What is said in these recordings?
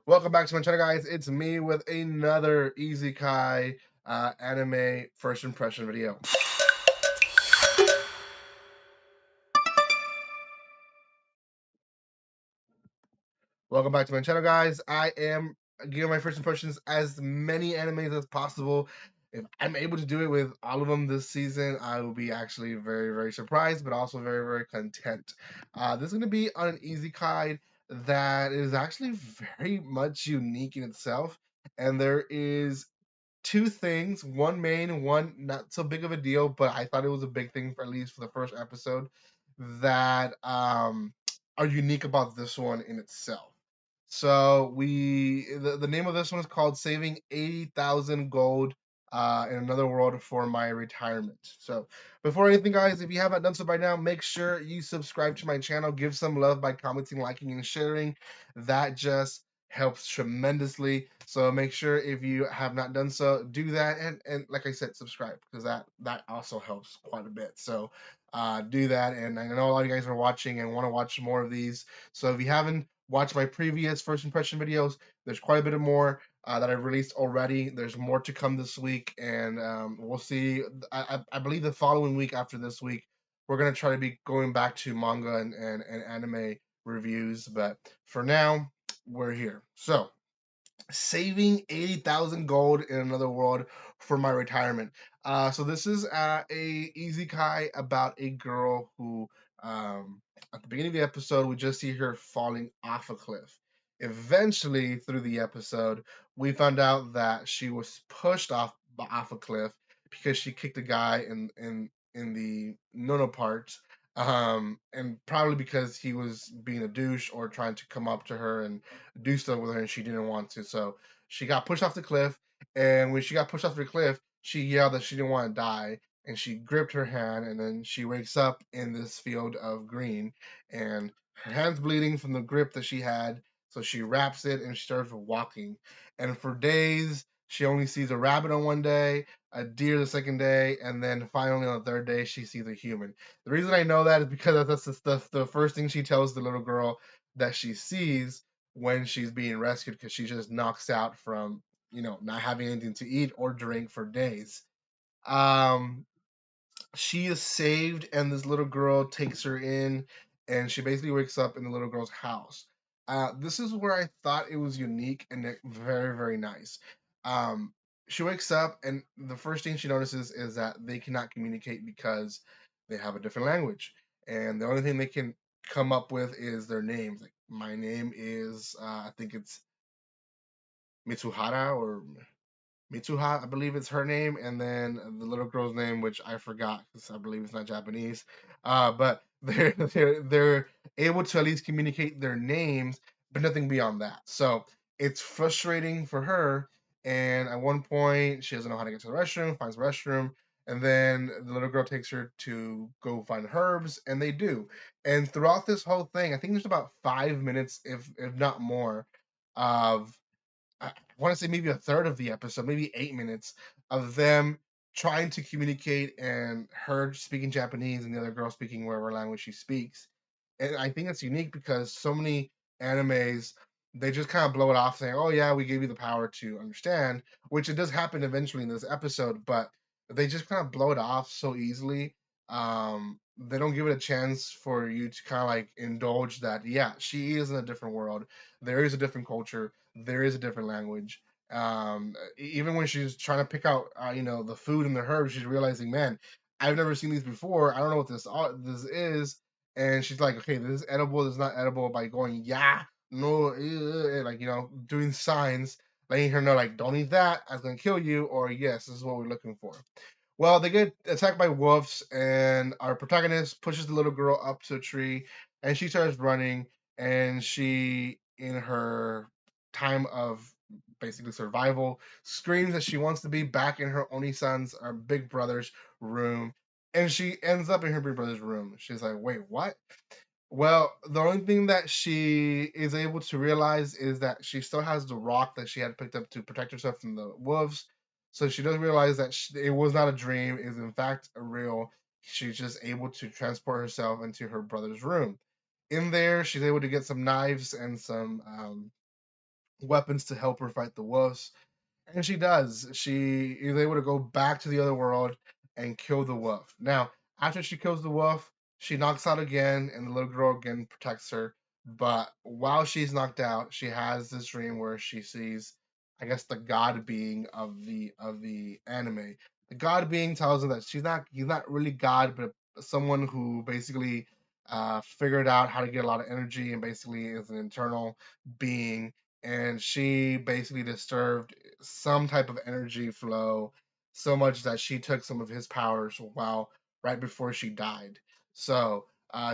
Welcome back to my channel, guys. It's me with another Easy Kai anime first impression video. Welcome back to my channel, guys. I am giving my first impressions as many animes as possible. If I'm able to do it with all of them this season, I will be actually very, very surprised, but also very, very content. This is going to be on an Easy Kai that is actually very much unique in itself, and there is two things, one main, one not so big of a deal, but I thought it was a big thing for at least for the first episode that are unique about this one in itself. So the name of this one is called Saving 80,000 Gold in Another World for My Retirement. So before anything, guys, if you haven't done so by now, make sure you subscribe to my channel, give some love by commenting, liking, and sharing. That just helps tremendously. So make sure if you have not done so, do that, and like I said, subscribe because that also helps quite a bit. So do that, and I know a lot of you guys are watching and want to watch more of these. So if you haven't watched my previous first impression videos, there's quite a bit of more that I've released already. There's more to come this week, and we'll see. I believe the following week after this week, we're gonna try to be going back to manga and anime reviews. But for now, we're here. So, saving 80,000 gold in another world for my retirement. So this is a easy kai about a girl who, at the beginning of the episode, we just see her falling off a cliff. Eventually, through the episode, we found out that she was pushed off a cliff because she kicked a guy in the nono part, and probably because he was being a douche or trying to come up to her and do stuff with her, and she didn't want to. So she got pushed off the cliff, and when she got pushed off the cliff, she yelled that she didn't want to die, and she gripped her hand, and then she wakes up in this field of green, and her hand's bleeding from the grip that she had. So she wraps it and she starts walking, and for days she only sees a rabbit on one day, a deer the second day, and then finally on the third day she sees a human. The reason I know that is because that's the first thing she tells the little girl that she sees when she's being rescued, because she just knocks out from not having anything to eat or drink for days. Um, she is saved, and this little girl takes her in, and she basically wakes up in the little girl's house. This is where I thought it was unique and very, very nice. Um, she wakes up, and the first thing she notices is that they cannot communicate because they have a different language, and the only thing they can come up with is their names. Like, my name is, I think it's Mitsuhara or Mitsuha, I believe it's her name, and then the little girl's name, which I forgot because I believe it's not Japanese. But they're able to at least communicate their names, but nothing beyond that. So it's frustrating for her. And at one point, she doesn't know how to get to the restroom, finds the restroom, and then the little girl takes her to go find herbs, and they do. And throughout this whole thing, I think there's about 5 minutes, if not more, of I want to say maybe a third of the episode, maybe 8 minutes of them trying to communicate, and her speaking Japanese and the other girl speaking whatever language she speaks. And I think it's unique because so many animes, they just kind of blow it off saying, "Oh yeah, we gave you the power to understand," which it does happen eventually in this episode, but they just kind of blow it off so easily. They don't give it a chance for you to kind of like indulge that. Yeah, she is in a different world. There is a different culture. There is a different language. Even when she's trying to pick out, the food and the herbs, she's realizing, man, I've never seen these before. I don't know what this is, and she's like, okay, this is edible. This is not edible, by going, yeah, no, like doing signs, letting her know, like, don't eat that. That's gonna kill you, or yes, this is what we're looking for. Well, they get attacked by wolves, and our protagonist pushes the little girl up to a tree, and she starts running. And she, in her time of basically survival, screams that she wants to be back in her Oni-san's, or big brother's room. And she ends up in her big brother's room. She's like, wait, what? Well, the only thing that she is able to realize is that she still has the rock that she had picked up to protect herself from the wolves. So she does realize that it was not a dream, it is in fact a real. She's just able to transport herself into her brother's room. In there, she's able to get some knives and some weapons to help her fight the wolves. And she does. She is able to go back to the other world and kill the wolf. Now, after she kills the wolf, she knocks out again, and the little girl again protects her. But while she's knocked out, she has this dream where she sees, I guess, the god being of the anime. The god being tells her that he's not really God, but someone who basically figured out how to get a lot of energy and basically is an internal being, and she basically disturbed some type of energy flow so much that she took some of his powers while right before she died. So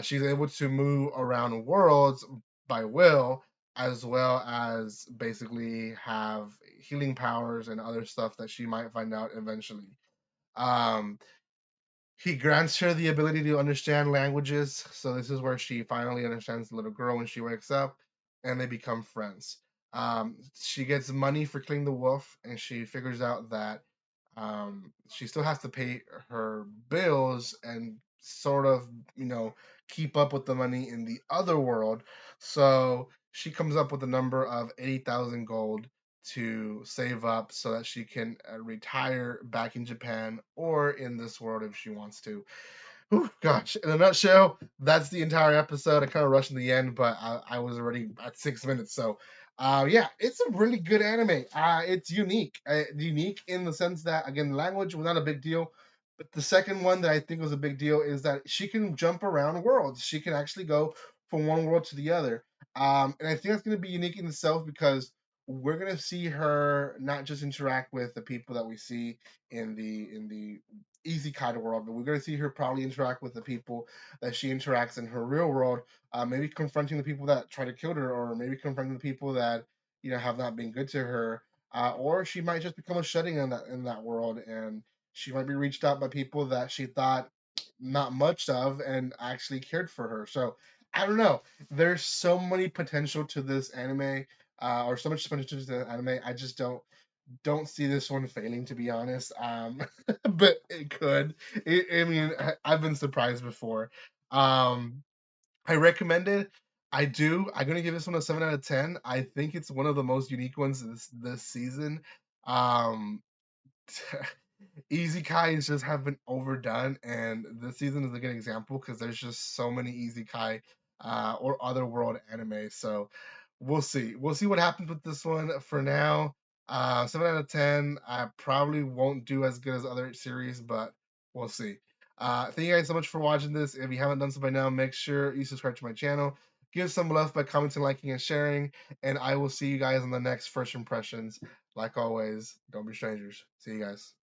she's able to move around worlds by will, as well as basically have healing powers and other stuff that she might find out eventually. Um, he grants her the ability to understand languages. So this is where she finally understands the little girl when she wakes up, and they become friends. She gets money for killing the wolf, and she figures out that she still has to pay her bills and sort of, you know, keep up with the money in the other world. So she comes up with a number of 80,000 gold to save up so that she can retire back in Japan or in this world if she wants to. Whew, gosh, in a nutshell, that's the entire episode. I kind of rushed in the end, but I was already at 6 minutes. So, yeah, it's a really good anime. It's unique in the sense that again, language was not a big deal. But the second one that I think was a big deal is that she can jump around worlds. She can actually go from one world to the other. And I think that's going to be unique in itself because we're going to see her not just interact with the people that we see in the easy kind of world, but we're going to see her probably interact with the people that she interacts in her real world. Maybe confronting the people that try to kill her, or maybe confronting the people that have not been good to her. Or she might just become a shutting in that world, and she might be reached out by people that she thought not much of and actually cared for her. So I don't know. There's so many potential to this anime, or so much potential to the anime. I just don't see this one failing, to be honest. But it could. I mean, I've been surprised before. Um, I recommend it. I do. I'm gonna give this one a 7 out of 10. I think it's one of the most unique ones this season. Um, Easy Kais just have been overdone, and this season is a good example because there's just so many Easy Kai or other world anime. So we'll see. We'll see what happens with this one. For now, 7 out of 10. I probably won't do as good as other series, but we'll see. Thank you guys so much for watching this. If you haven't done so by now, make sure you subscribe to my channel. Give some love by commenting, liking, and sharing. And I will see you guys on the next First Impressions. Like always, don't be strangers. See you guys.